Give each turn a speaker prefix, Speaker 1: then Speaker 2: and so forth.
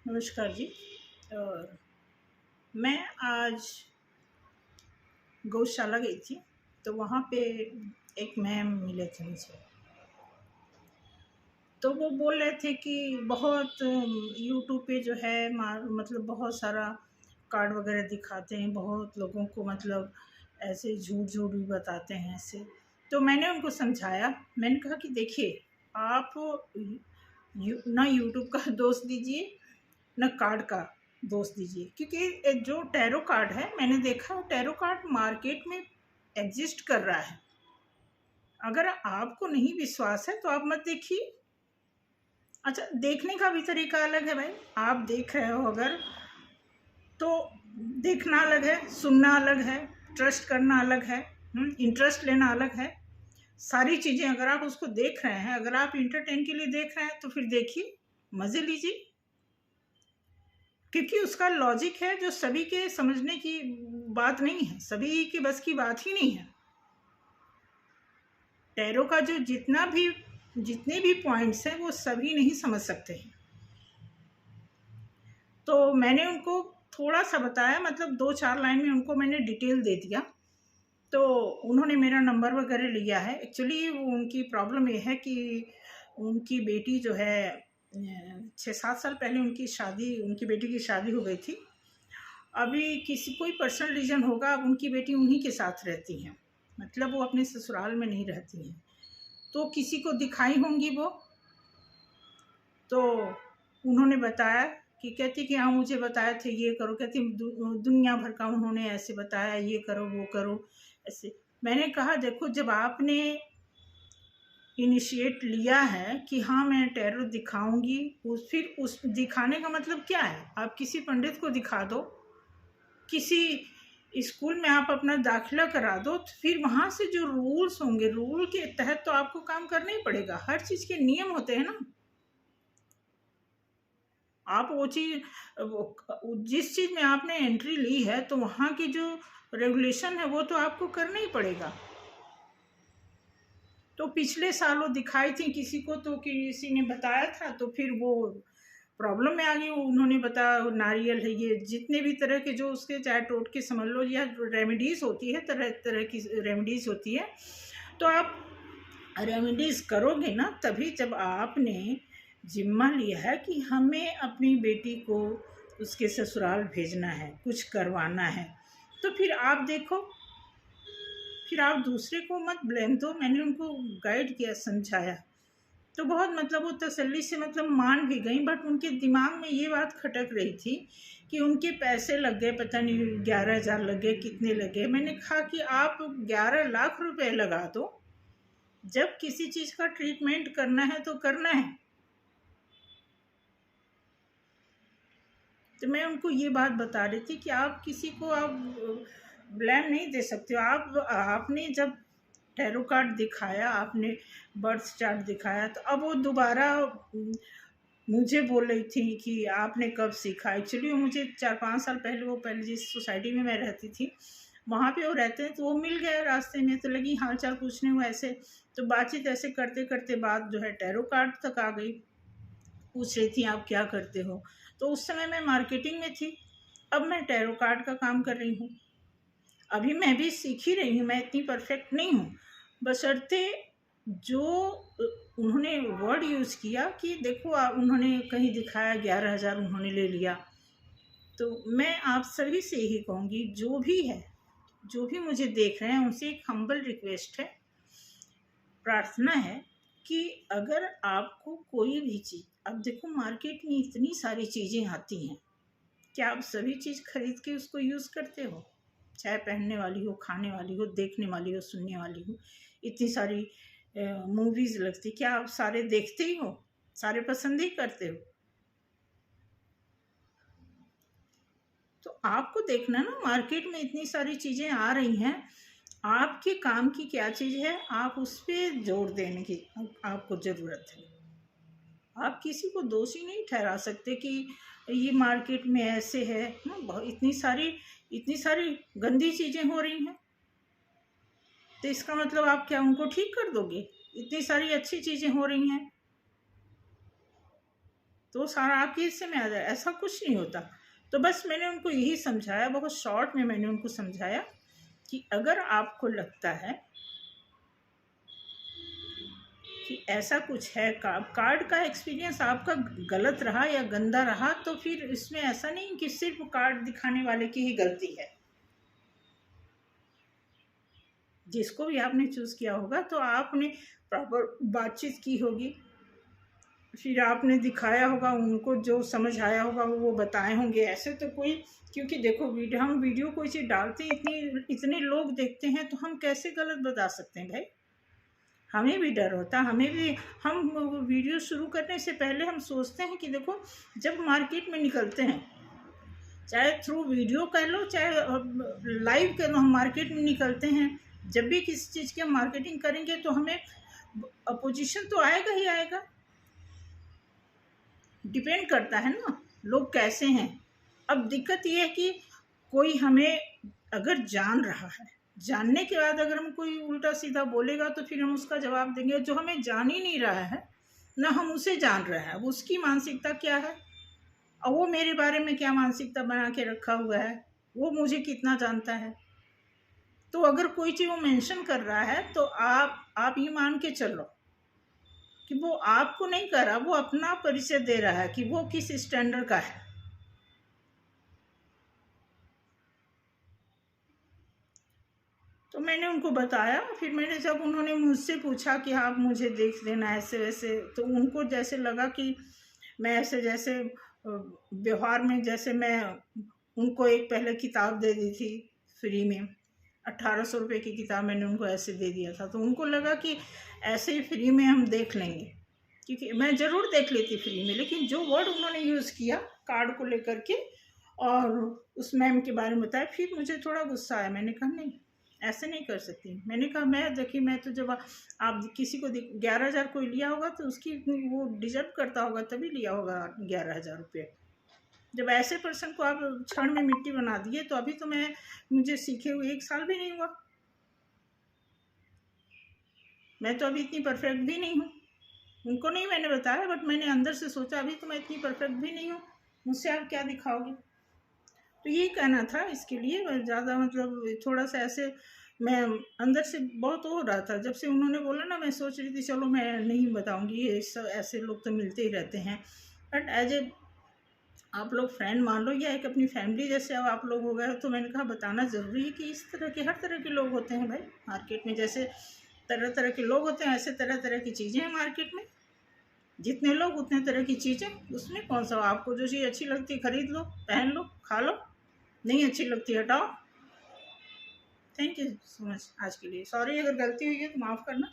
Speaker 1: नमस्कार जी। और मैं आज गौशाला गई थी, तो वहाँ पे एक मैम मिले थे मुझे। तो वो बोल रहे थे कि बहुत यूट्यूब पे जो है मतलब बहुत सारा कार्ड वगैरह दिखाते हैं, बहुत लोगों को मतलब ऐसे झूठ झूठ भी बताते हैं ऐसे। तो मैंने उनको समझाया, मैंने कहा कि देखिए, आप ना यूट्यूब का दोष दीजिए, ना कार्ड का दोष दीजिए, क्योंकि जो टैरो कार्ड है, मैंने देखा टैरो कार्ड मार्केट में एग्जिस्ट कर रहा है। अगर आपको नहीं विश्वास है तो आप मत देखिए। अच्छा, देखने का भी तरीका अलग है भाई। आप देख रहे हो अगर, तो देखना अलग है, सुनना अलग है, ट्रस्ट करना अलग है, इंटरेस्ट लेना अलग है। सारी चीज़ें अगर आप उसको देख रहे हैं, अगर आप इंटरटेन के लिए देख रहे हैं, तो फिर देखिए, मज़े लीजिए, क्योंकि उसका लॉजिक है जो सभी के समझने की बात नहीं है, सभी के बस की बात ही नहीं है। टैरो का जो जितने भी पॉइंट्स हैं वो सभी नहीं समझ सकते हैं। तो मैंने उनको थोड़ा सा बताया, मतलब 2-4 लाइन में उनको मैंने डिटेल दे दिया। तो उन्होंने मेरा नंबर वगैरह लिया है। एक्चुअली उनकी प्रॉब्लम ये है कि उनकी बेटी जो है 6-7 साल पहले उनकी बेटी की शादी हो गई थी। अभी किसी कोई पर्सनल रीज़न होगा, अब उनकी बेटी उन्हीं के साथ रहती हैं, मतलब वो अपने ससुराल में नहीं रहती हैं। तो किसी को दिखाई होंगी वो, तो उन्होंने बताया कि कहती कि हाँ मुझे बताए थे ये करो, कहती दुनिया भर का उन्होंने ऐसे बताया, ये करो वो करो ऐसे। मैंने कहा देखो, जब आपने इनिशिएट लिया है कि हाँ मैं टैरो दिखाऊंगी, फिर उस दिखाने का मतलब क्या है? आप किसी पंडित को दिखा दो, किसी स्कूल में आप अपना दाखिला करा दो, तो फिर वहाँ से जो रूल्स होंगे, रूल के तहत तो आपको काम करना ही पड़ेगा। हर चीज़ के नियम होते हैं ना। आप वो चीज़, जिस चीज़ में आपने एंट्री ली है, तो वहाँ की जो रेगुलेशन है वो तो आपको करना ही पड़ेगा। तो पिछले सालों दिखाई थी किसी को, तो किसी ने बताया था, तो फिर वो प्रॉब्लम में आ गई। उन्होंने बताया नारियल है, ये जितने भी तरह के जो उसके चाहे टोटके समझ लो या रेमेडीज़ होती है, तरह तरह की रेमेडीज़ होती है। तो आप रेमेडीज़ करोगे ना तभी, जब आपने जिम्मा लिया है कि हमें अपनी बेटी को उसके ससुराल भेजना है, कुछ करवाना है, तो फिर आप देखो, फिर आप दूसरे को मत ब्लेम दो। मैंने उनको गाइड किया, समझाया, तो बहुत मतलब वो तसल्ली से मतलब मान भी गई। बट उनके दिमाग में ये बात खटक रही थी कि उनके पैसे लग गए, पता नहीं 11,000 लग गए, कितने लगे। मैंने कहा कि आप 11 लाख रुपए लगा दो, जब किसी चीज़ का ट्रीटमेंट करना है तो करना है। तो मैं उनको ये बात बता रही थी कि आप किसी को आप ब्लेम नहीं दे सकते हो। आपने जब टैरो कार्ड दिखाया, आपने बर्थ चार्ट दिखाया, तो अब वो दोबारा मुझे बोल रही थी कि आपने कब सीखा। एक्चुअली वो मुझे 4-5 साल पहले, वो पहले जिस सोसाइटी में मैं रहती थी वहाँ पे वो रहते हैं, तो वो मिल गए रास्ते में, तो लगी हाल चाल पूछने हुआ ऐसे। तो बातचीत ऐसे करते करते बात जो है टैरो कार्ड तक आ गई। पूछ रही थी आप क्या करते हो, तो उस समय मैं मार्केटिंग में थी। अब मैं टैरो कार्ड का काम कर रही हूँ। अभी मैं भी सीख ही रही हूँ, मैं इतनी परफेक्ट नहीं हूँ। बशर्ते जो उन्होंने वर्ड यूज़ किया कि देखो, उन्होंने कहीं दिखाया 11,000 उन्होंने ले लिया। तो मैं आप सभी से यही कहूँगी, जो भी है, जो भी मुझे देख रहे हैं, उनसे एक हम्बल रिक्वेस्ट है, प्रार्थना है कि अगर आपको कोई भी चीज़, अब देखो मार्केट में इतनी सारी चीज़ें आती हैं, क्या आप सभी चीज़ खरीद के उसको यूज़ करते हो? चाहे पहनने वाली हो, खाने वाली हो, देखने वाली हो, सुनने वाली हो, इतनी सारी मूवीज़ लगती, क्या आप सारे देखते ही हो? सारे पसंद ही करते हो? तो आपको देखना ना, मार्केट में इतनी सारी चीज़ें आ रही हैं, आपके काम की क्या चीज़ है, आप उस पे जोर देने की आपको ज़रूरत है। आप किसी को दोषी नहीं ठहरा सकते कि ये मार्केट में ऐसे है ना, इतनी सारी गंदी चीज़ें हो रही हैं, तो इसका मतलब आप क्या उनको ठीक कर दोगे? इतनी सारी अच्छी चीज़ें हो रही हैं। तो वो सारा आपके हिस्से में आ जाए, ऐसा कुछ नहीं होता। तो बस मैंने उनको यही समझाया, बहुत शॉर्ट में मैंने उनको समझाया कि अगर आपको लगता है कि ऐसा कुछ है, कार्ड का एक्सपीरियंस आपका गलत रहा या गंदा रहा, तो फिर इसमें ऐसा नहीं कि सिर्फ कार्ड दिखाने वाले की ही गलती है। जिसको भी आपने चूज़ किया होगा तो आपने प्रॉपर बातचीत की होगी, फिर आपने दिखाया होगा, उनको जो समझ आया होगा वो बताए होंगे। ऐसे तो कोई, क्योंकि देखो हम वीडियो कोई चीज़ डालते हैं, इतने लोग देखते हैं, तो हम कैसे गलत बता सकते हैं भाई। हमें भी डर होता है, हमें भी, हम वीडियो शुरू करने से पहले हम सोचते हैं कि देखो जब मार्केट में निकलते हैं, चाहे थ्रू वीडियो कर लो चाहे लाइव कर लो, हम मार्केट में निकलते हैं, जब भी किसी चीज़ की हम मार्केटिंग करेंगे तो हमें अपोजिशन तो आएगा ही आएगा। डिपेंड करता है ना लोग कैसे हैं। अब दिक्कत ये है कि कोई हमें अगर जान रहा है, जानने के बाद अगर हम कोई उल्टा सीधा बोलेगा तो फिर हम उसका जवाब देंगे। जो हमें जान ही नहीं रहा है ना हम उसे जान रहे हैं, अब उसकी मानसिकता क्या है और वो मेरे बारे में क्या मानसिकता बना के रखा हुआ है, वो मुझे कितना जानता है। तो अगर कोई चीज़ वो मेंशन कर रहा है तो आप ये मान के चलो कि वो आपको नहीं कर रहा, वो अपना परिचय दे रहा है कि वो किस स्टैंडर्ड का है। तो मैंने उनको बताया, फिर मैंने जब उन्होंने मुझसे पूछा कि आप मुझे देख लेना ऐसे वैसे, तो उनको जैसे लगा कि मैं ऐसे जैसे व्यवहार में, जैसे मैं उनको एक पहले किताब दे दी थी फ्री में, 1800 रुपये की किताब मैंने उनको ऐसे दे दिया था, तो उनको लगा कि ऐसे ही फ्री में हम देख लेंगे, क्योंकि मैं ज़रूर देख लेती फ्री में, लेकिन जो वर्ड उन्होंने यूज़ किया कार्ड को लेकर के और उस मैम के बारे में बताया, फिर मुझे थोड़ा गुस्सा आया। मैंने कहा नहीं, ऐसे नहीं कर सकती। मैंने कहा मैं देखिए, मैं तो जब आप किसी को 11,000 कोई लिया होगा तो उसकी वो डिजर्व करता होगा तभी लिया होगा 11,000 रुपये। जब ऐसे पर्सन को आप क्षण में मिट्टी बना दिए, तो अभी तो मुझे सीखे हुए 1 साल भी नहीं हुआ, मैं तो अभी इतनी परफेक्ट भी नहीं हूँ। उनको नहीं मैंने बताया, बट मैंने अंदर से सोचा अभी तो मैं इतनी परफेक्ट भी नहीं हूँ, मुझसे आप क्या दिखाओगे। तो यही कहना था इसके लिए, ज़्यादा मतलब थोड़ा सा ऐसे मैं अंदर से बहुत हो रहा था। जब से उन्होंने बोला ना, मैं सोच रही थी चलो मैं नहीं बताऊंगी, ये सब ऐसे लोग तो मिलते ही रहते हैं, बट एज ए आप लोग फ्रेंड मान लो या एक अपनी फैमिली जैसे अब आप लोग हो गए, तो मैंने कहा बताना ज़रूरी है कि इस तरह के हर तरह के लोग होते हैं भाई मार्केट में। जैसे तरह तरह के लोग होते हैं, ऐसे तरह तरह की चीज़ें हैं मार्केट में। जितने लोग उतने तरह की चीज़ें, उसमें कौन सा, आपको जो चीज़ अच्छी लगती है खरीद लो, पहन लो, खा लो, नहीं अच्छी लगती हटाओ। थैंक यू सो मच आज के लिए। सॉरी अगर गलती हुई है तो माफ़ करना।